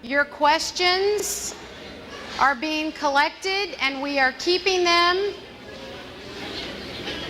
Your questions are being collected and we are keeping them.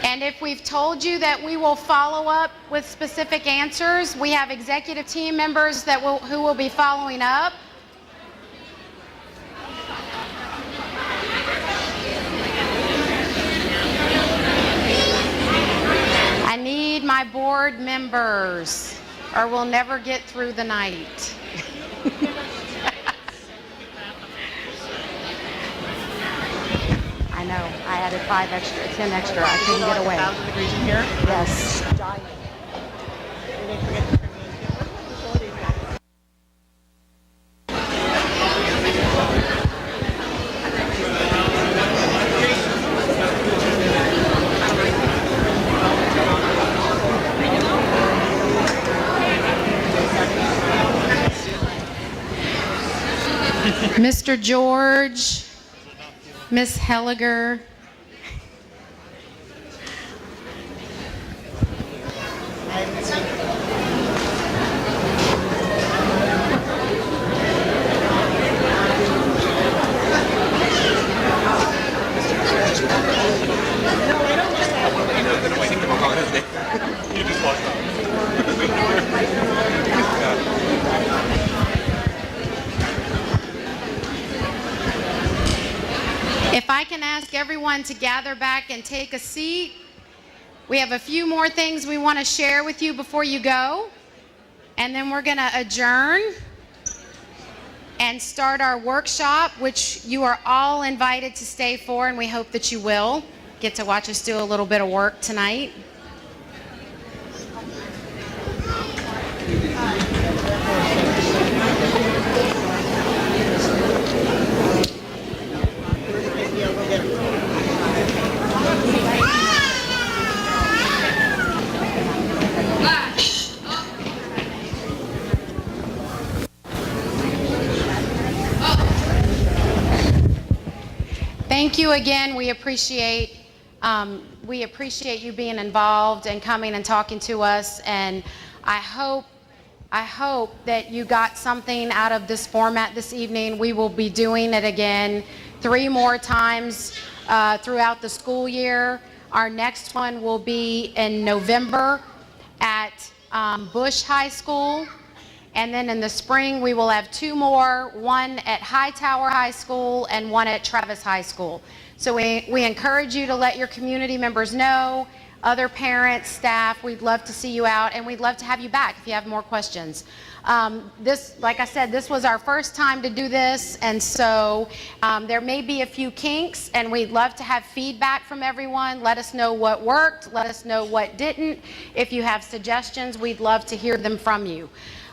And if we've told you that we will follow up with specific answers, we have executive team members who will be following up. I need my board members, or we'll never get through the night. I know. I added 10 extra. I couldn't get away. 1,000 degrees in here? Yes. Dying. We didn't forget to turn these in. Mr. George, Miss Helliger, if I can ask everyone to gather back and take a seat. We have a few more things we want to share with you before you go, and then we're going to adjourn and start our workshop, which you are all invited to stay for, and we hope that you will get to watch us do a little bit of work tonight. Thank you again. We appreciate you being involved and coming and talking to us. And I hope that you got something out of this format this evening. We will be doing it again 3 more times throughout the school year. Our next one will be in November at Bush High School. And then in the spring, we will have 2 more, one at Hightower High School and one at Travis High School. So we encourage you to let your community members know, other parents, staff. We'd love to see you out, and we'd love to have you back if you have more questions. Like I said, this was our first time to do this, and so there may be a few kinks, and we'd love to have feedback from everyone. Let us know what worked. Let us know what didn't. If you have suggestions, we'd love to hear them from you.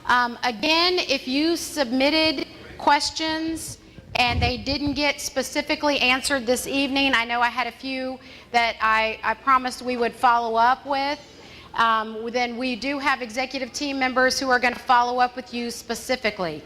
Again, if you submitted questions and they didn't get specifically answered this evening, I know I had a few that I promised we would follow up with. Then we do have executive team members who are going to follow up with you specifically.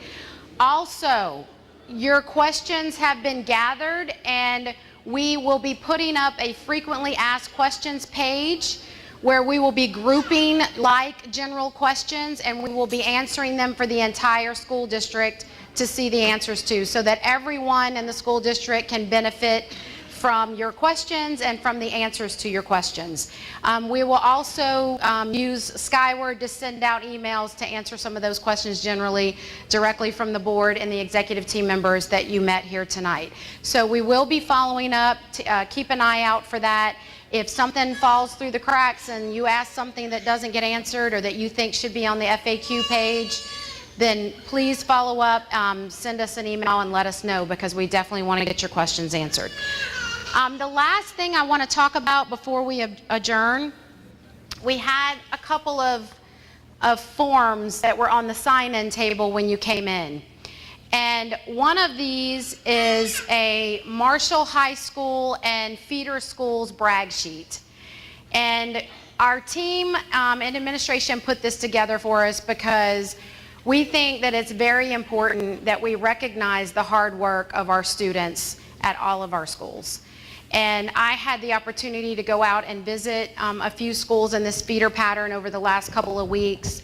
Also, your questions have been gathered, and we will be putting up a frequently asked questions page where we will be grouping like general questions, and we will be answering them for the entire school district to see the answers to, so that everyone in the school district can benefit from your questions and from the answers to your questions. We will also use Skyward to send out emails to answer some of those questions generally directly from the board and the executive team members that you met here tonight. So we will be following up. Keep an eye out for that. If something falls through the cracks and you ask something that doesn't get answered or that you think should be on the FAQ page, then please follow up, send us an email and let us know, because we definitely want to get your questions answered. The last thing I want to talk about before we adjourn, we had a couple of forms that were on the sign-in table when you came in. And one of these is a Marshall High School and feeder schools brag sheet. And our team and administration put this together for us because we think that it's very important that we recognize the hard work of our students at all of our schools. And I had the opportunity to go out and visit a few schools in this feeder pattern over the last couple of weeks.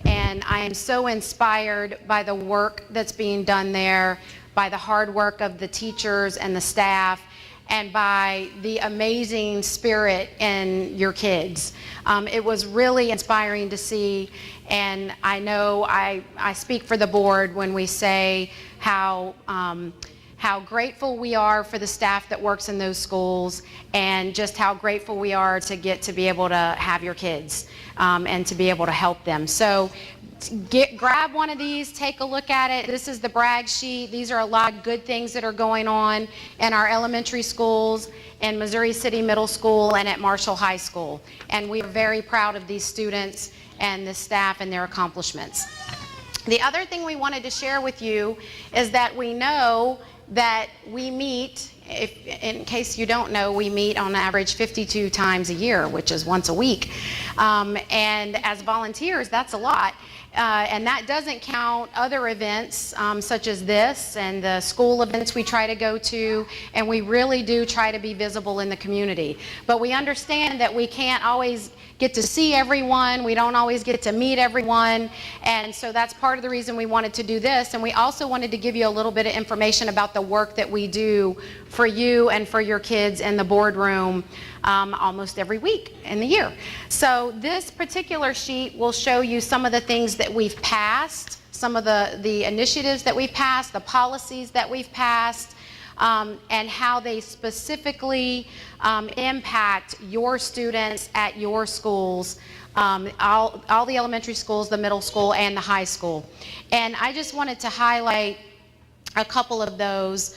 and I am so inspired by the work that's being done there, by the hard work of the teachers and the staff, and by the amazing spirit in your kids. It was really inspiring to see, and I know I speak for the board when we say how grateful we are for the staff that works in those schools, and just how grateful we are to get to be able to have your kids and to be able to help them. So grab one of these, take a look at it. This is the brag sheet. These are a lot of good things that are going on in our elementary schools, in Missouri City Middle School, and at Marshall High School. And we are very proud of these students and the staff and their accomplishments. The other thing we wanted to share with you is that we know that we meet, in case you don't know, we meet on average 52 times a year, which is once a week. And as volunteers, that's a lot. And that doesn't count other events such as this and the school events we try to go to, and we really do try to be visible in the community. But we understand that we can't always get to see everyone, we don't always get to meet everyone, and so that's part of the reason we wanted to do this. And we also wanted to give you a little bit of information about the work that we do for you and for your kids in the boardroom almost every week in the year. So this particular sheet will show you some of the things that we've passed, some of the initiatives that we've passed, the policies that we've passed, and how they specifically impact your students at your schools, all the elementary schools, the middle school, and the high school. And I just wanted to highlight a couple of those.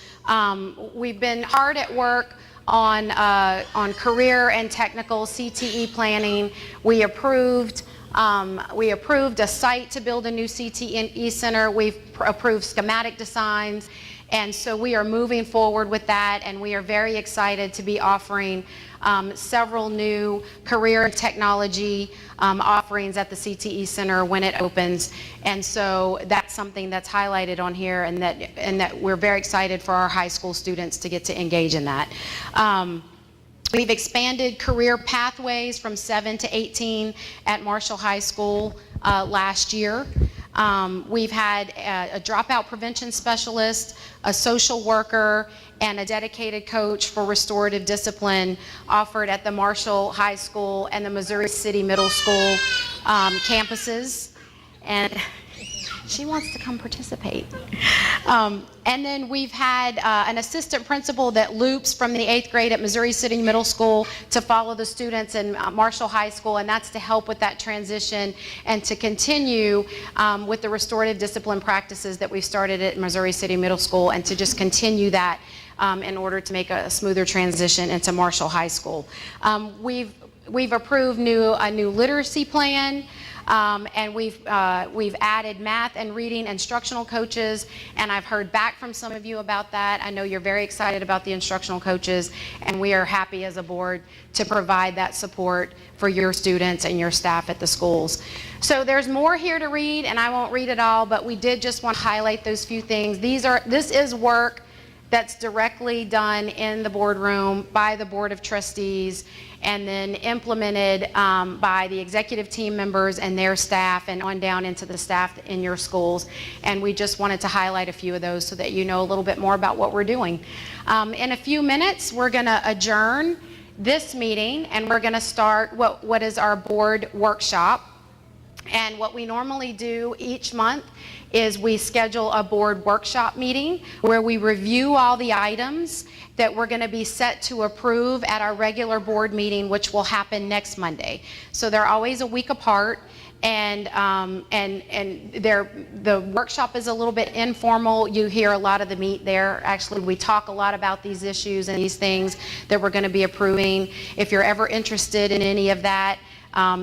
We've been hard at work on career and technical CTE planning. We approved a site to build a new CTE center. We've approved schematic designs. And so we are moving forward with that, and we are very excited to be offering several new career and technology offerings at the CTE Center when it opens. And so that's something that's highlighted on here, and that we're very excited for our high school students to get to engage in that. We've expanded career pathways from 7 to 18 at Marshall High School last year. We've had a dropout prevention specialist, a social worker, and a dedicated coach for restorative discipline offered at the Marshall High School and the Missouri City Middle School campuses. And she wants to come participate. And then we've had an assistant principal that loops from the 8th grade at Missouri City Middle School to follow the students in Marshall High School, and that's to help with that transition and to continue with the restorative discipline practices that we've started at Missouri City Middle School, and to just continue that in order to make a smoother transition into Marshall High School. We've approved a new literacy plan. And we've added math and reading instructional coaches, and I've heard back from some of you about that. I know you're very excited about the instructional coaches, and we are happy as a board to provide that support for your students and your staff at the schools. So there's more here to read, and I won't read it all, but we did just want to highlight those few things. This is work that's directly done in the boardroom by the Board of Trustees, and then implemented by the executive team members and their staff, and on down into the staff in your schools. And we just wanted to highlight a few of those so that you know a little bit more about what we're doing. In a few minutes, we're going to adjourn this meeting, and we're going to start what is our board workshop. And what we normally do each month is we schedule a board workshop meeting where we review all the items that we're going to be set to approve at our regular board meeting, which will happen next Monday. So they're always a week apart, and the workshop is a little bit informal. You hear a lot of the meat there. Actually, we talk a lot about these issues and these things that we're going to be approving. If you're ever interested in any of that,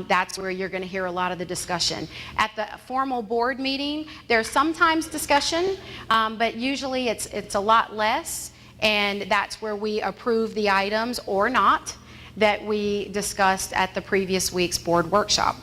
that's where you're going to hear a lot of the discussion. At the formal board meeting, there's sometimes discussion, but usually it's a lot less, and that's where we approve the items or not that we discussed at the previous week's board workshop.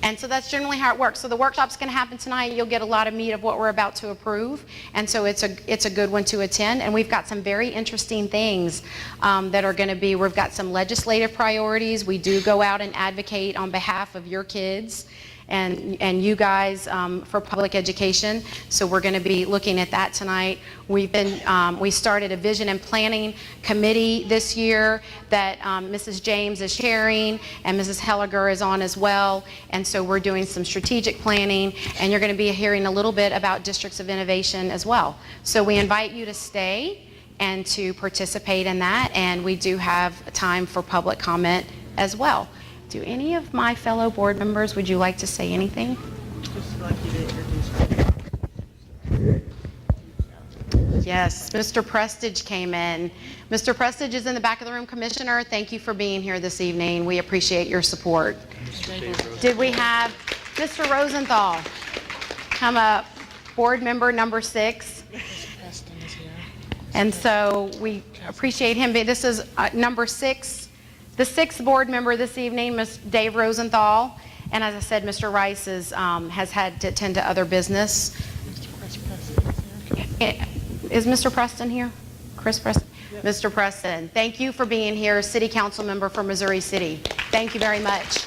And so that's generally how it works. So the workshop's going to happen tonight. You'll get a lot of meat of what we're about to approve, and so it's a good one to attend. And we've got some very interesting things that are going to be. We've got some legislative priorities. We do go out and advocate on behalf of your kids and you guys for public education. So we're going to be looking at that tonight. We started a vision and planning committee this year that Mrs. James is chairing and Mrs. Helliger is on as well. And so we're doing some strategic planning, and you're going to be hearing a little bit about districts of innovation as well. So we invite you to stay and to participate in that, and we do have time for public comment as well. Do any of my fellow board members, would you like to say anything? Just like you to introduce. Yes, Mr. Prestige came in. Mr. Prestige is in the back of the room. Commissioner, thank you for being here this evening. We appreciate your support. Did we have Mr. Rosenthal come up, board member number 6? And so we appreciate him. This is number 6, the 6th board member this evening, Ms. Dave Rosenthal. And as I said, Mr. Rice has had to attend to other business. Is Mr. Preston here? Chris Preston? Yes. Mr. Preston, thank you for being here, City Council member for Missouri City. Thank you very much.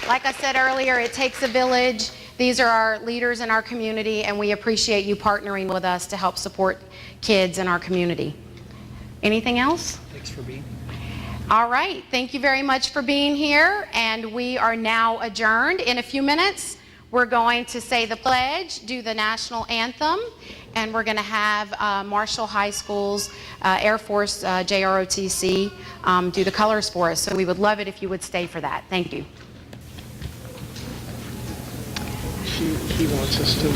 Like I said earlier, it takes a village. These are our leaders in our community, and we appreciate you partnering with us to help support kids in our community. Anything else? Thanks for being here. All right. Thank you very much for being here, and we are now adjourned. In a few minutes, we're going to say the pledge, do the national anthem, and we're going to have Marshall High School's Air Force JROTC do the colors for us. So we would love it if you would stay for that. Thank you. He wants us to